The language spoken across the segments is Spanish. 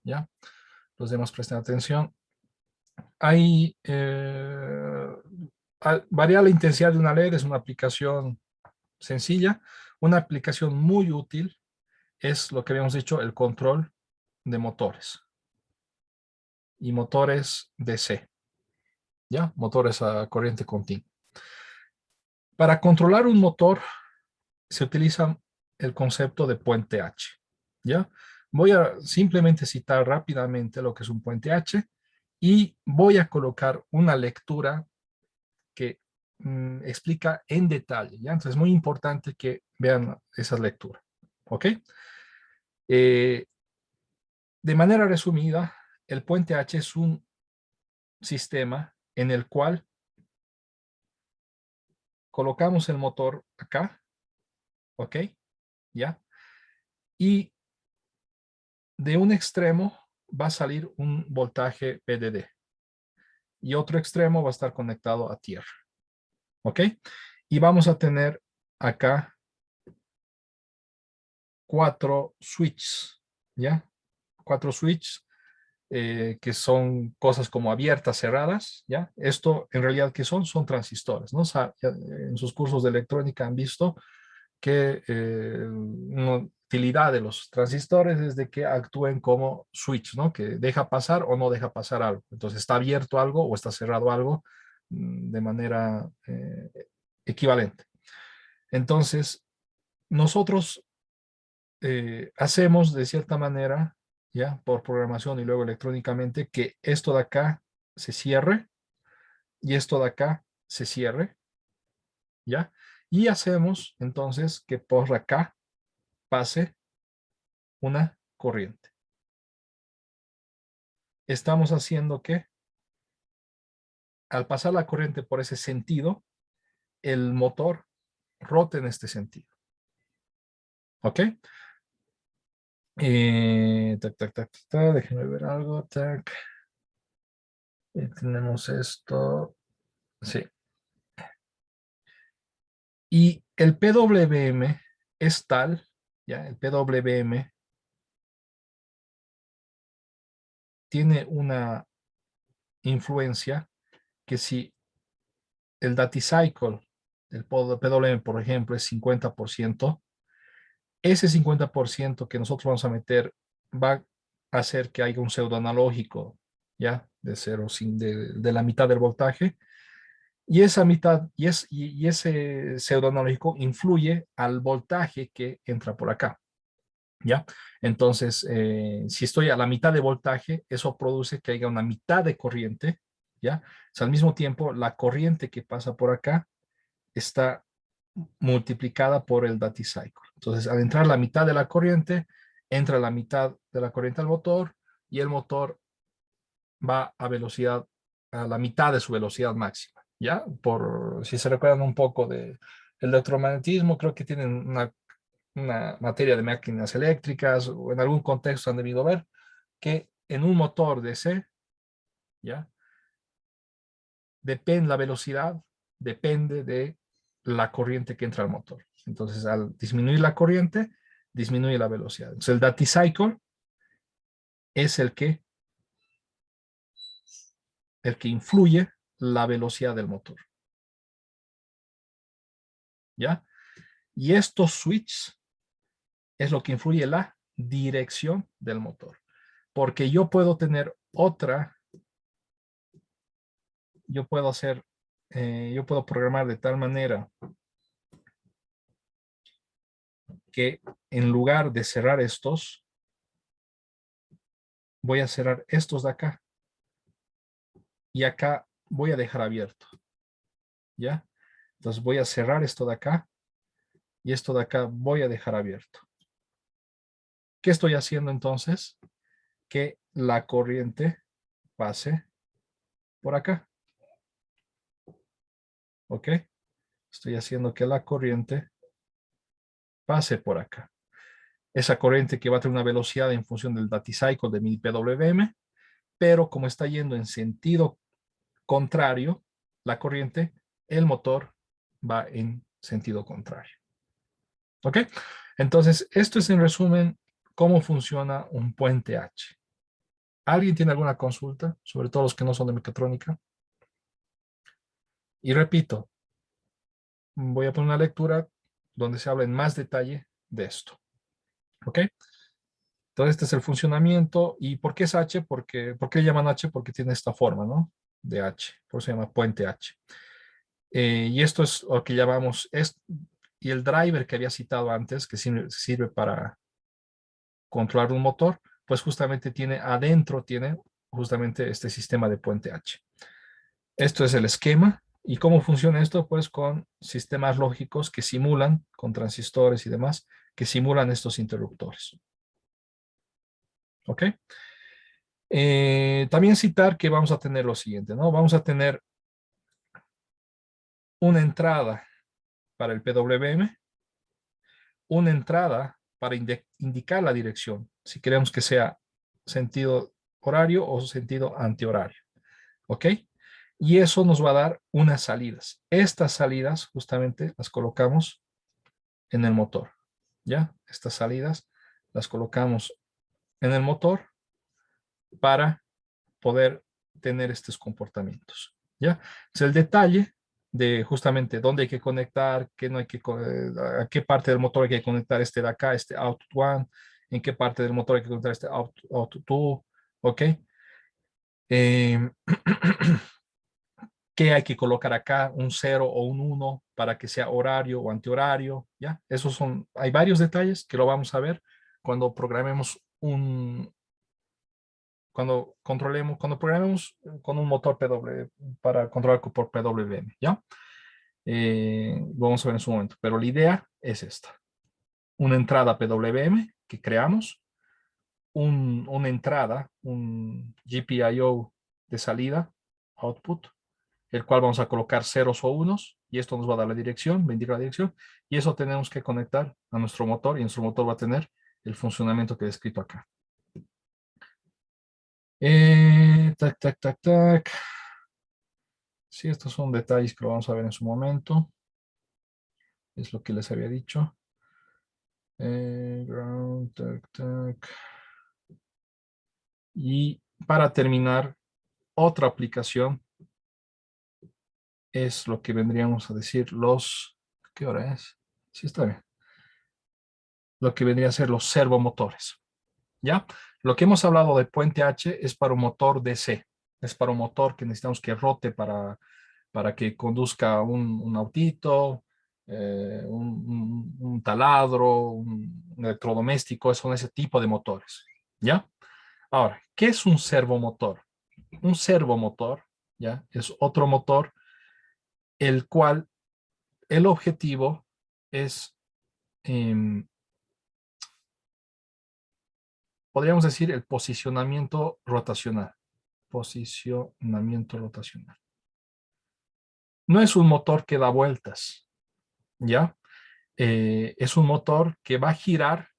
¿ya? Los demás presten atención. Hay, variar la intensidad de una LED es una aplicación sencilla. Una aplicación muy útil es lo que habíamos dicho, el control de motores y motores DC, ¿ya? Motores a corriente continua. Para controlar un motor se utiliza el concepto de puente H, ¿ya? Voy a simplemente citar rápidamente lo que es un puente H y voy a colocar una lectura que explica en detalle, ¿ya? Entonces es muy importante que vean esas lecturas, ¿ok? Eh, de manera resumida, el puente H es un sistema en el cual colocamos el motor acá, ¿ok? ¿Ya? Y de un extremo va a salir un voltaje VDD y otro extremo va a estar conectado a tierra, ¿ok? Y vamos a tener acá 4 switches, ¿ya? 4 switches que son cosas como abiertas, cerradas, ¿ya? Esto en realidad, ¿qué son? Son transistores, ¿no? O sea, en sus cursos de electrónica han visto que una utilidad de los transistores es de que actúen como switch, ¿no? Que deja pasar o no deja pasar algo. Entonces está abierto algo o está cerrado algo de manera equivalente. Entonces, nosotros hacemos de cierta manera, ya, por programación y luego electrónicamente, que esto de acá se cierre y esto de acá se cierre, ¿ya? Y hacemos entonces que por acá pase una corriente. Estamos haciendo que al pasar la corriente por ese sentido, el motor rote en este sentido. ¿Ok? Tac, tac, tac, tac, déjenme ver algo. Tac. Tenemos esto. Sí. Y el PWM es tal, ya, el PWM tiene una influencia que si el Dati Cycle, el PWM, por ejemplo, es 50%, ese 50% que nosotros vamos a meter va a hacer que haya un pseudoanalógico, ¿ya? De cero, de la mitad del voltaje. Y esa mitad, y ese pseudoanalógico influye al voltaje que entra por acá, ¿ya? Entonces, si estoy a la mitad de voltaje, eso produce que haya una mitad de corriente, ¿ya? O sea, al mismo tiempo, la corriente que pasa por acá está multiplicada por el Dati Cycle. Entonces, al entrar la mitad de la corriente, entra la mitad de la corriente al motor y el motor va a velocidad, a la mitad de su velocidad máxima, ¿ya? Por, si se recuerdan un poco de electromagnetismo, creo que tienen una materia de máquinas eléctricas o en algún contexto han debido ver que en un motor DC, ¿ya? Depende la velocidad, depende de la corriente que entra al motor. Entonces, al disminuir la corriente, disminuye la velocidad. Entonces, el Dati Cycle es el que influye la velocidad del motor, ¿ya? Y estos switches es lo que influye la dirección del motor. Porque yo puedo tener otra, yo puedo hacer, yo puedo programar de tal manera que en lugar de cerrar estos, voy a cerrar estos de acá y acá voy a dejar abierto, ¿ya? Entonces voy a cerrar esto de acá y esto de acá voy a dejar abierto. ¿Qué estoy haciendo entonces? Que la corriente pase por acá, ¿ok? Estoy haciendo que la corriente pase por acá. Esa corriente que va a tener una velocidad en función del Dati Cycle de mi PWM, pero como está yendo en sentido contrario, la corriente, el motor va en sentido contrario. ¿Ok? Entonces, esto es en resumen cómo funciona un puente H. ¿Alguien tiene alguna consulta? Sobre todo los que no son de mecatrónica. Y repito, voy a poner una lectura donde se habla en más detalle de esto. ¿Ok? Entonces, este es el funcionamiento. ¿Y por qué es H? ¿Por qué le llaman H? Porque tiene esta forma, ¿no? De H. Por eso se llama puente H. Y esto es lo que llamamos, y el driver que había citado antes, que sirve para controlar un motor, pues justamente tiene justamente este sistema de puente H. Esto es el esquema. ¿Y cómo funciona esto? Pues con sistemas lógicos que simulan, con transistores y demás, que simulan estos interruptores. ¿Ok? También citar que vamos a tener lo siguiente, ¿no? Vamos a tener una entrada para el PWM, una entrada para indicar la dirección, si queremos que sea sentido horario o sentido antihorario. ¿Ok? Y eso nos va a dar unas salidas. Estas salidas justamente las colocamos en el motor. ¿Ya? Estas salidas las colocamos en el motor para poder tener estos comportamientos. ¿Ya? Es el detalle de justamente dónde hay que conectar, qué no hay que, a qué parte del motor hay que conectar este de acá, este output one, en qué parte del motor hay que conectar este output two, ¿ok? Eh, qué hay que colocar acá, un 0 o un 1 para que sea horario o antihorario, ¿ya? Esos son, hay varios detalles que lo vamos a ver cuando programemos cuando programemos con un motor PW para controlar por PWM, ¿ya? Vamos a ver en su momento, pero la idea es esta. Una entrada PWM que creamos, una entrada, un GPIO de salida, output, el cual vamos a colocar ceros o unos, y esto nos va a dar la dirección, va a indicar la dirección, y eso tenemos que conectar a nuestro motor, y nuestro motor va a tener el funcionamiento que he descrito acá. Tac, tac, tac, tac. Sí, estos son detalles que lo vamos a ver en su momento. Es lo que les había dicho. Ground, tac, tac. Y para terminar, otra aplicación es lo que vendríamos a decir ¿qué hora es? Sí, está bien. Lo que vendría a ser los servomotores. ¿Ya? Lo que hemos hablado de puente H es para un motor DC. Es para un motor que necesitamos que rote para que conduzca un autito, un taladro, un electrodoméstico, son ese tipo de motores. ¿Ya? Ahora, ¿qué es un servomotor? Un servomotor, ¿ya? Es otro motor el cual el objetivo es, em, podríamos decir, el posicionamiento rotacional. Posicionamiento rotacional. No es un motor que da vueltas, ¿ya? Es un motor que va a girar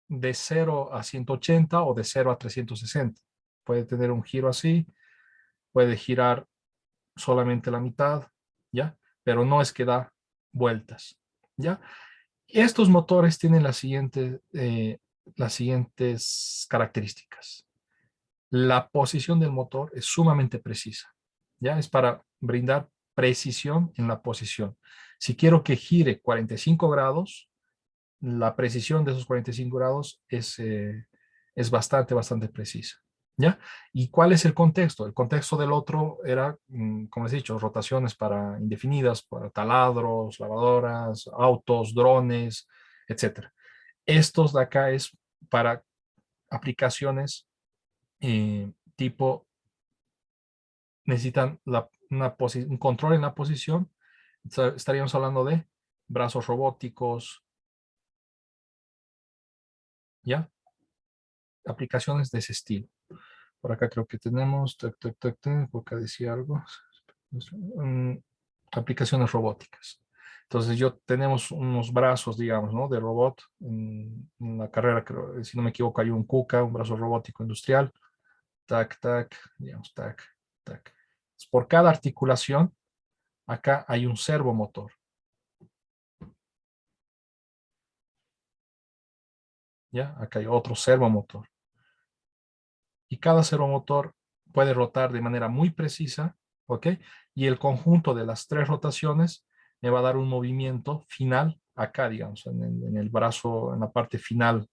de 0 a 180 o de 0 a 360. Puede tener un giro así, puede girar solamente la mitad, ¿ya? Pero no es que da vueltas, ¿ya? Estos motores tienen las siguientes características. La posición del motor es sumamente precisa, ¿ya? Es para brindar precisión en la posición. Si quiero que gire 45 grados, la precisión de esos 45 grados es bastante precisa, ¿ya? ¿Y cuál es el contexto? El contexto del otro era, como les he dicho, rotaciones para indefinidas, para taladros, lavadoras, autos, drones, etcétera. Estos de acá es para aplicaciones tipo, necesitan un control en la posición. Estaríamos hablando de brazos robóticos, ¿ya? Aplicaciones de ese estilo. Por acá creo que tenemos, por acá decía algo. Mm, Aplicaciones robóticas. Entonces tenemos unos brazos, digamos, ¿no? De robot. En la carrera, creo, si no me equivoco, hay un KUKA, un brazo robótico industrial. Tac, tac, digamos, tac, tac. Por cada articulación, acá hay un servomotor. ¿Ya? Acá hay otro servomotor. y cada servomotor puede rotar de manera muy precisa, ¿ok? Y el conjunto de las 3 rotaciones me va a dar un movimiento final acá, digamos, en el brazo, en la parte final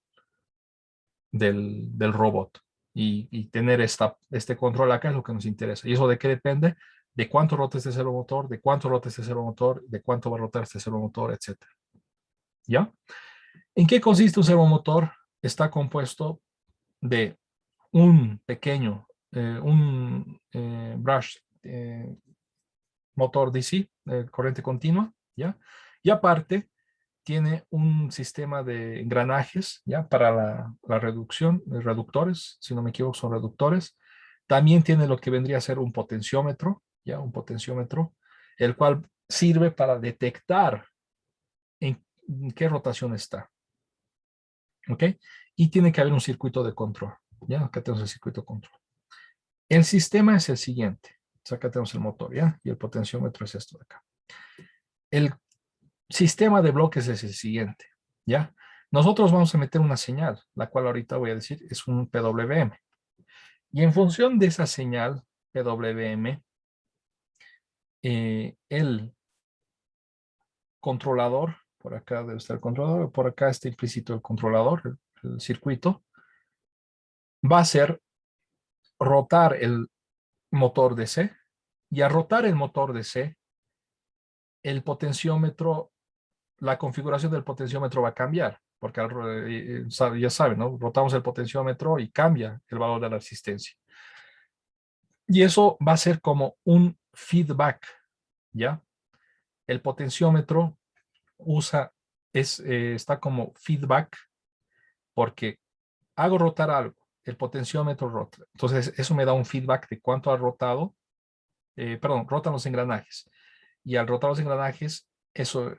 del robot. Y tener este control acá es lo que nos interesa. ¿Y eso de qué depende? De cuánto rota este servomotor, de cuánto rota este servomotor, de cuánto va a rotar este servomotor, etcétera. ¿Ya? ¿En qué consiste un servomotor? Está compuesto de un pequeño, brush motor DC, corriente continua, ¿ya? Y aparte, tiene un sistema de engranajes, ¿ya? Para la reducción, reductores, si no me equivoco, son reductores. También tiene lo que vendría a ser un potenciómetro, ¿ya? Un potenciómetro, el cual sirve para detectar en qué rotación está, ¿ok? Y tiene que haber un circuito de control, ¿ya? Acá tenemos el circuito de control. El sistema es el siguiente. Acá tenemos el motor, ¿ya? Y el potenciómetro es esto de acá. El sistema de bloques es el siguiente, ¿ya? Nosotros vamos a meter una señal, la cual ahorita voy a decir es un PWM. Y en función de esa señal PWM, el controlador, por acá debe estar el controlador, por acá está implícito el controlador, el circuito, va a hacer rotar el motor DC, y a rotar el motor DC, el potenciómetro, la configuración del potenciómetro va a cambiar, porque ya saben, ¿no? Rotamos el potenciómetro y cambia el valor de la resistencia. Y eso va a ser como un feedback, ¿ya? El potenciómetro está como feedback porque hago rotar algo, el potenciómetro rota. Entonces, eso me da un feedback de cuánto ha rotado, perdón, rotan los engranajes. Y al rotar los engranajes, eso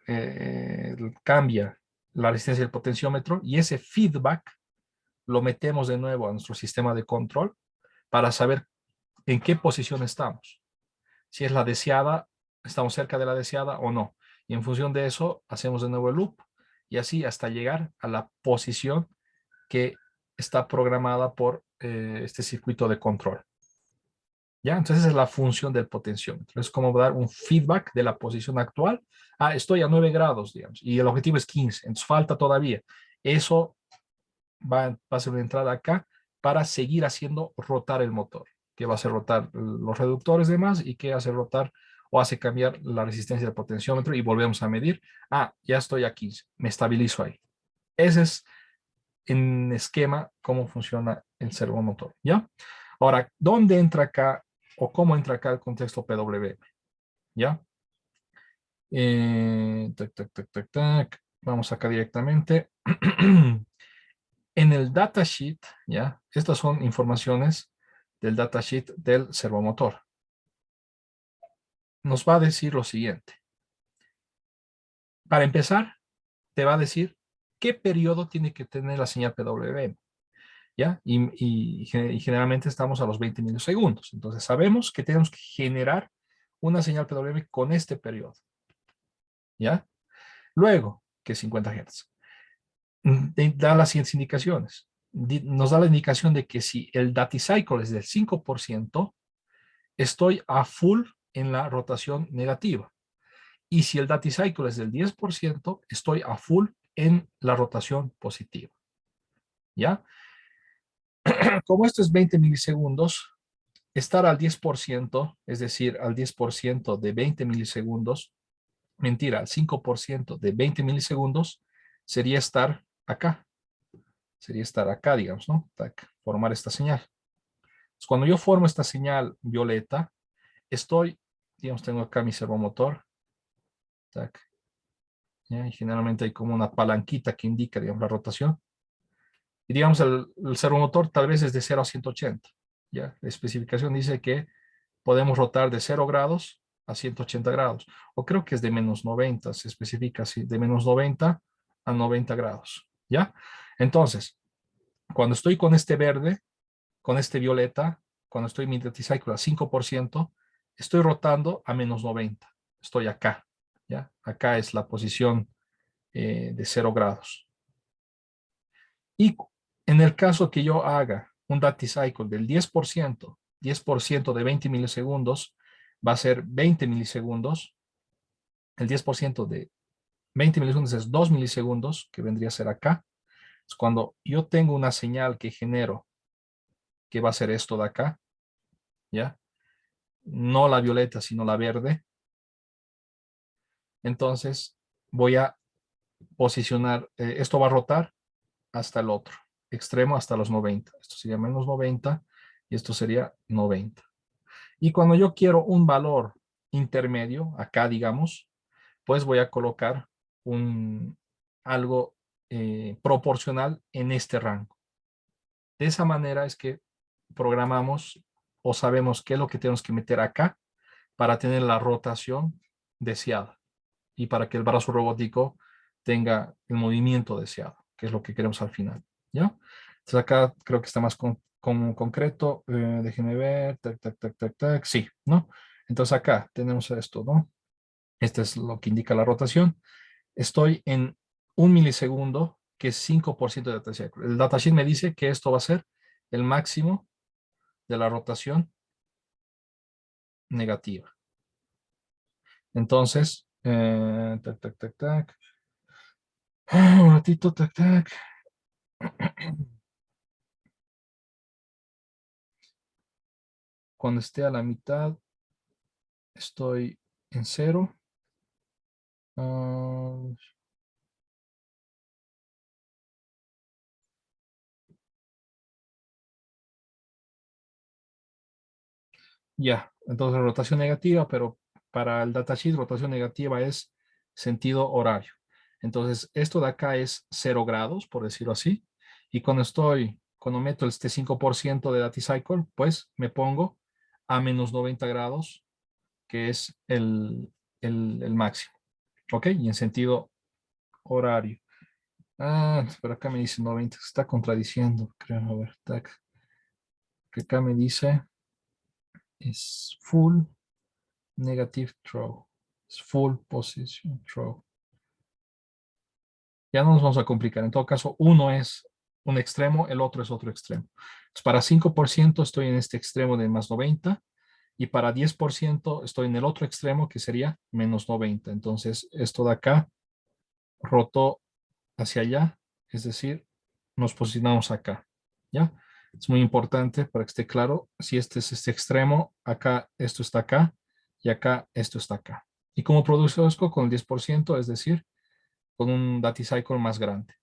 cambia la resistencia del potenciómetro y ese feedback lo metemos de nuevo a nuestro sistema de control para saber en qué posición estamos. Si es la deseada, estamos cerca de la deseada o no. Y en función de eso, hacemos de nuevo el loop y así hasta llegar a la posición que está programada por este circuito de control. ¿Ya? Entonces esa es la función del potenciómetro. Es como dar un feedback de la posición actual. Ah, estoy a 9 grados, digamos, y el objetivo es 15, entonces falta todavía. Eso va a ser una entrada acá para seguir haciendo rotar el motor, que va a hacer rotar los reductores de más y que hace rotar o hace cambiar la resistencia del potenciómetro y volvemos a medir. Ah, ya estoy a 15, me estabilizo ahí. Ese es en esquema cómo funciona el servomotor, ¿ya? Ahora, ¿dónde entra acá o cómo entra acá el contexto PWM? ¿Ya? Tac, tac, tac, tac, tac. Vamos acá directamente. En el datasheet, ¿ya? Estas son informaciones del datasheet del servomotor. Nos va a decir lo siguiente. Para empezar, te va a decir qué periodo tiene que tener la señal PWM, ¿ya? Y generalmente estamos a los 20 milisegundos. Entonces sabemos que tenemos que generar una señal PWM con este periodo, ¿ya? Luego, que es 50 Hz. Da las siguientes indicaciones. Nos da la indicación de que si el daticycle es del 5%, estoy a full en la rotación negativa. Y si el daticycle es del 10%, estoy a full en la rotación positiva. ¿Ya? Como esto es 20 milisegundos, estar al 10%, es decir, al 10% de 20 milisegundos, mentira, al 5% de 20 milisegundos, sería estar acá. Sería estar acá, digamos, ¿no? Tac, formar esta señal. Entonces, cuando yo formo esta señal violeta, estoy, digamos, tengo acá mi servomotor. Tac, ¿ya? Y generalmente hay como una palanquita que indica, digamos, la rotación. Y digamos, el servomotor tal vez es de 0 a 180. ¿Ya? La especificación dice que podemos rotar de 0 grados a 180 grados. O creo que es de menos 90, se especifica así, de menos 90 a 90 grados. ¿Ya? Entonces, cuando estoy con este verde, con este violeta, cuando estoy en mi daticycle a 5%, estoy rotando a menos 90. Estoy acá. ¿Ya? Acá es la posición de 0 grados. Y en el caso que yo haga un DatiCycle del 10% de 20 milisegundos va a ser 20 milisegundos. El 10% de 20 milisegundos es 2 milisegundos, que vendría a ser acá. Es cuando yo tengo una señal que genero, que va a ser esto de acá, ¿ya? No la violeta, sino la verde. Entonces voy a posicionar, esto va a rotar hasta el otro extremo, hasta los 90. Esto sería menos 90 y esto sería 90. Y cuando yo quiero un valor intermedio, acá digamos, pues voy a colocar algo proporcional en este rango. De esa manera es que programamos o sabemos qué es lo que tenemos que meter acá para tener la rotación deseada y para que el brazo robótico tenga el movimiento deseado, que es lo que queremos al final, ¿ya? Entonces acá creo que está más concreto. Déjenme ver, tac, tac, tac, tac, tac, sí, ¿no? Entonces acá tenemos esto, ¿no? Este es lo que indica la rotación. Estoy en 1 milisegundo, que es 5% de datasheet. El datasheet me dice que esto va a ser el máximo de la rotación negativa. Entonces, tac, tac, tac, tac. Un ratito, tac, tac. Cuando esté a la mitad, estoy en 0. Ya, entonces rotación negativa, pero para el datasheet rotación negativa es sentido horario. Entonces, esto de acá es 0 grados, por decirlo así. Y cuando meto este 5% de DatiCycle, pues me pongo a menos 90 grados, que es el máximo. ¿Ok? Y en sentido horario. Pero acá me dice 90, se está contradiciendo, creo. A ver, tac. Que acá me dice es full negative throw. Es full position throw. Ya no nos vamos a complicar. En todo caso, uno es un extremo, el otro es otro extremo. Entonces, para 5% estoy en este extremo de más 90 y para 10% estoy en el otro extremo que sería menos 90. Entonces, esto de acá rotó hacia allá, es decir, nos posicionamos acá. ¿Ya? Es muy importante para que esté claro, si este es este extremo, acá esto está acá y acá esto está acá. ¿Y cómo produce esto? Con el 10%, es decir, con un DatiCycle más grande.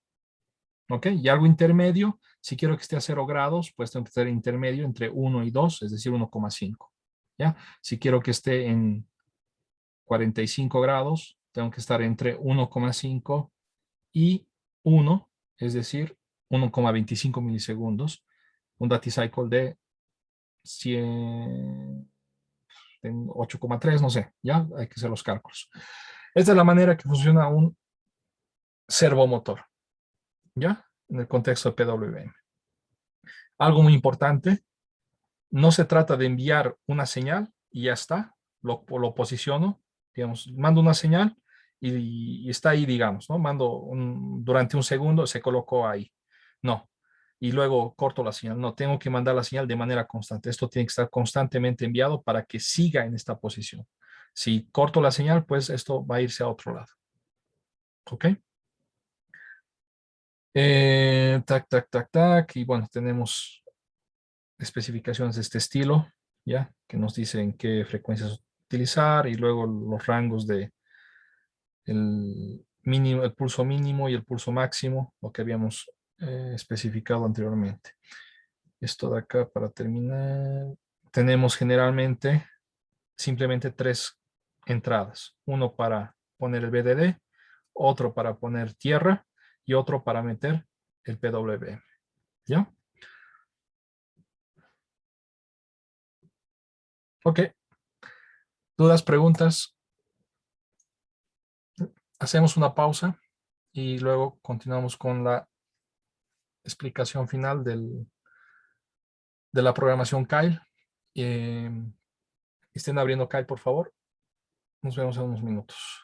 ¿Ok? Y algo intermedio, si quiero que esté a 0 grados, pues tengo que estar intermedio entre 1 y 2, es decir, 1,5. ¿Ya? Si quiero que esté en 45 grados, tengo que estar entre 1,5 y 1, es decir, 1,25 milisegundos. Un DatiCycle de 100, 8,3, no sé, ya hay que hacer los cálculos. Esta es la manera que funciona un servomotor, ¿ya? En el contexto de PWM. Algo muy importante, no se trata de enviar una señal y ya está, lo posiciono, digamos, mando una señal y está ahí, digamos, ¿no? Durante un segundo se colocó ahí. No. Y luego corto la señal. No, tengo que mandar la señal de manera constante. Esto tiene que estar constantemente enviado para que siga en esta posición. Si corto la señal, pues esto va a irse a otro lado. ¿Ok? Tac, tac, tac, tac. Y bueno, tenemos especificaciones de este estilo, ¿ya? Que nos dicen qué frecuencias utilizar y luego los rangos de el pulso mínimo y el pulso máximo, lo que habíamos especificado anteriormente. Esto de acá para terminar. Tenemos generalmente simplemente 3 entradas. Uno para poner el BDD, otro para poner tierra y otro para meter el PWM. ¿Ya? Ok. ¿Dudas, preguntas? Hacemos una pausa y luego continuamos con la explicación final de la programación Kyle. Estén abriendo Kyle, por favor. Nos vemos en unos minutos.